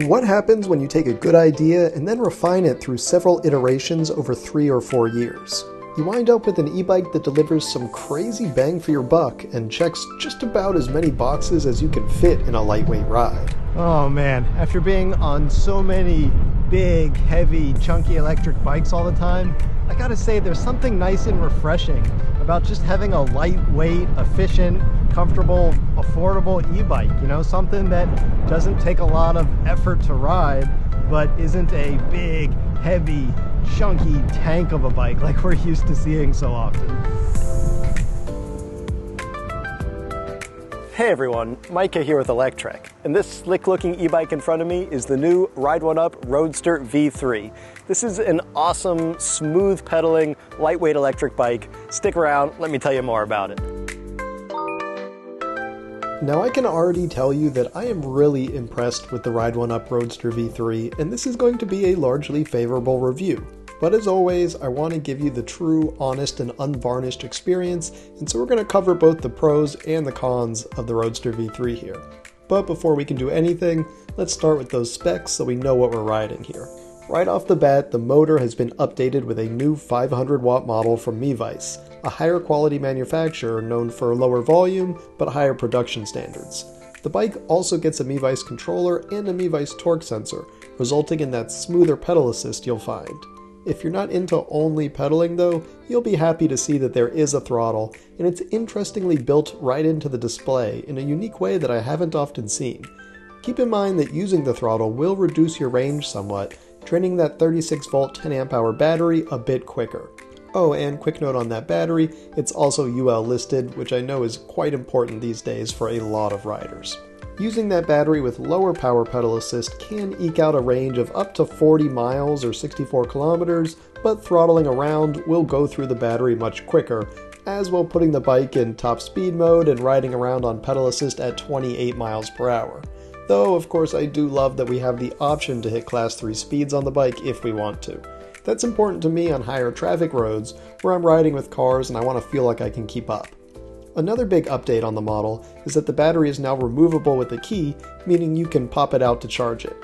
What happens when you take a good idea and then refine it through several iterations over 3 or 4 years? You wind up with an e-bike that delivers some crazy bang for your buck and checks just about as many boxes as you can fit in a lightweight ride. Oh man, after being on so many big, heavy, chunky electric bikes all the time, I gotta say there's something nice and refreshing about just having a lightweight, efficient, comfortable, affordable e-bike, you know, something that doesn't take a lot of effort to ride, but isn't a big, heavy, chunky tank of a bike like we're used to seeing so often. Hey everyone, Micah here with Electrek, and this slick-looking e-bike in front of me is the new Ride1Up Roadster V3. This is an awesome, smooth pedaling, lightweight electric bike. Stick around, let me tell you more about it. Now I can already tell you that I am really impressed with the Ride1Up Roadster V3, and this is going to be a largely favorable review. But as always, I want to give you the true, honest, and unvarnished experience, and so we're going to cover both the pros and the cons of the Roadster V3 here. But before we can do anything, let's start with those specs so we know what we're riding here. Right off the bat, the motor has been updated with a new 500 watt model from Mevice, a higher quality manufacturer known for lower volume but higher production standards. The bike also gets a Mevice controller and a Mevice torque sensor, resulting in that smoother pedal assist you'll find. If you're not into only pedaling though, you'll be happy to see that there is a throttle, and it's interestingly built right into the display in a unique way that I haven't often seen. Keep in mind that using the throttle will reduce your range somewhat, draining that 36 volt 10 amp hour battery a bit quicker. Oh, and quick note on that battery, it's also UL listed, which I know is quite important these days for a lot of riders. Using that battery with lower power pedal assist can eke out a range of up to 40 miles or 64 kilometers, but throttling around will go through the battery much quicker, as well putting the bike in top speed mode and riding around on pedal assist at 28 miles per hour. Though, of course, I do love that we have the option to hit class 3 speeds on the bike if we want to. That's important to me on higher traffic roads where I'm riding with cars and I want to feel like I can keep up. Another big update on the model is that the battery is now removable with a key, meaning you can pop it out to charge it.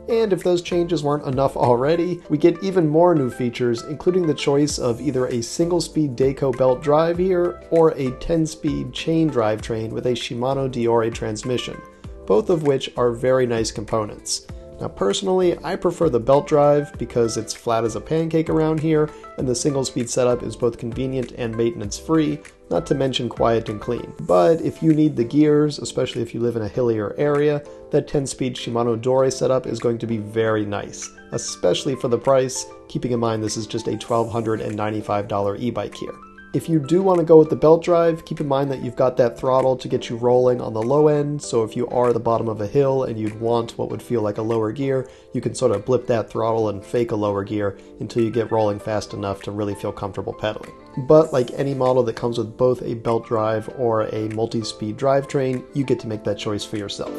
And if those changes weren't enough already, we get even more new features, including the choice of either a single-speed Dayco belt drive here, or a 10-speed chain drivetrain with a Shimano Diore transmission, both of which are very nice components. Now personally, I prefer the belt drive because it's flat as a pancake around here, and the single-speed setup is both convenient and maintenance-free, not to mention quiet and clean. But if you need the gears, especially if you live in a hillier area, that 10-speed Shimano Diore setup is going to be very nice, especially for the price, keeping in mind this is just a $1,295 e-bike here. If you do want to go with the belt drive, keep in mind that you've got that throttle to get you rolling on the low end, so if you are at the bottom of a hill and you'd want what would feel like a lower gear, you can sort of blip that throttle and fake a lower gear until you get rolling fast enough to really feel comfortable pedaling. But like any model that comes with both a belt drive or a multi-speed drivetrain, you get to make that choice for yourself.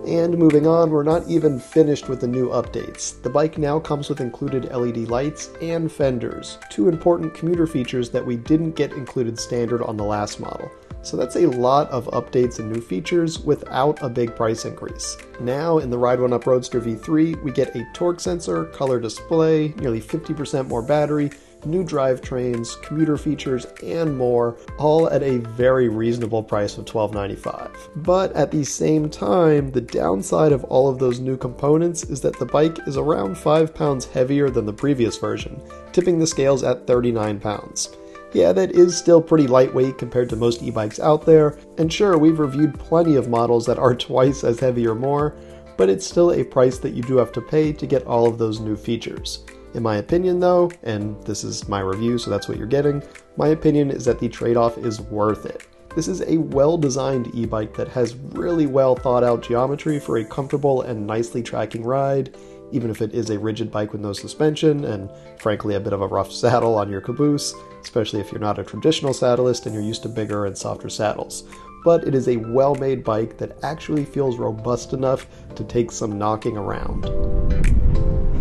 And moving on, we're not even finished with the new updates. The bike now comes with included LED lights and fenders, two important commuter features that we didn't get included standard on the last model. So that's a lot of updates and new features without a big price increase. Now in the Ride1Up Roadster V3, we get a torque sensor, color display, nearly 50% more battery, new drivetrains, commuter features, and more, all at a very reasonable price of $1,295. But at the same time, the downside of all of those new components is that the bike is around 5 pounds heavier than the previous version, tipping the scales at 39 pounds. Yeah, that is still pretty lightweight compared to most e-bikes out there, and sure, we've reviewed plenty of models that are twice as heavy or more, but it's still a price that you do have to pay to get all of those new features. In my opinion though, and this is my review so that's what you're getting, my opinion is that the trade-off is worth it. This is a well-designed e-bike that has really well thought out geometry for a comfortable and nicely tracking ride, even if it is a rigid bike with no suspension and frankly a bit of a rough saddle on your caboose, especially if you're not a traditional saddleist and you're used to bigger and softer saddles. But it is a well-made bike that actually feels robust enough to take some knocking around.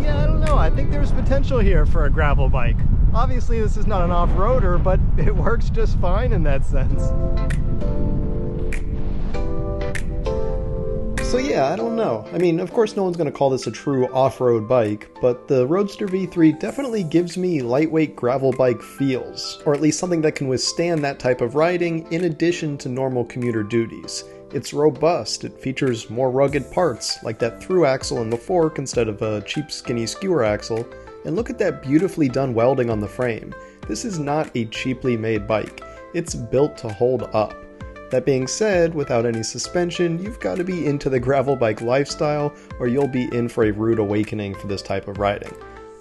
Yeah, I don't know. I think there's potential here for a gravel bike. Obviously, this is not an off-roader, but it works just fine in that sense. So yeah, I don't know. I mean, of course no one's going to call this a true off-road bike, but the Roadster V3 definitely gives me lightweight gravel bike feels, or at least something that can withstand that type of riding in addition to normal commuter duties. It's robust, it features more rugged parts, like that through axle in the fork instead of a cheap skinny skewer axle, and look at that beautifully done welding on the frame. This is not a cheaply made bike, it's built to hold up. That being said, without any suspension, you've got to be into the gravel bike lifestyle or you'll be in for a rude awakening for this type of riding.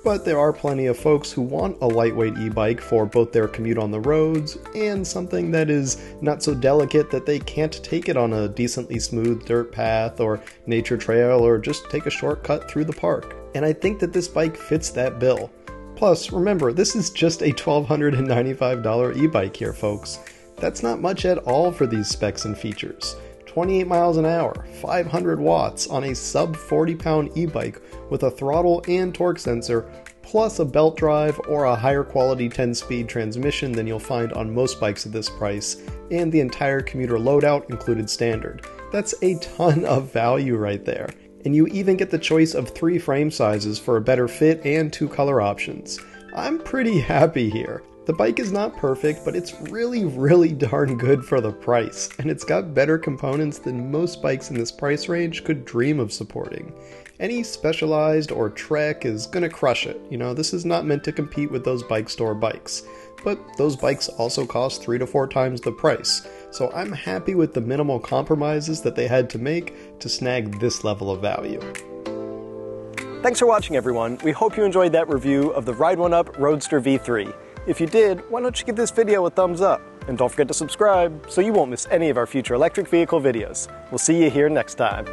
But there are plenty of folks who want a lightweight e-bike for both their commute on the roads and something that is not so delicate that they can't take it on a decently smooth dirt path or nature trail or just take a shortcut through the park. And I think that this bike fits that bill. Plus, remember, this is just a $1,295 e-bike here, folks. That's not much at all for these specs and features. 28 miles an hour, 500 watts on a sub 40 pound e-bike with a throttle and torque sensor, plus a belt drive or a higher quality 10-speed transmission than you'll find on most bikes at this price, and the entire commuter loadout included standard. That's a ton of value right there. And you even get the choice of 3 frame sizes for a better fit and 2 color options. I'm pretty happy here. The bike is not perfect, but it's really darn good for the price, and it's got better components than most bikes in this price range could dream of supporting. Any Specialized or Trek is gonna crush it. You know, this is not meant to compete with those bike store bikes. But those bikes also cost 3 to 4 times the price, so I'm happy with the minimal compromises that they had to make to snag this level of value. Thanks for watching, everyone. We hope you enjoyed that review of the Ride1Up Roadster V3. If you did, why don't you give this video a thumbs up? And don't forget to subscribe so you won't miss any of our future electric vehicle videos. We'll see you here next time.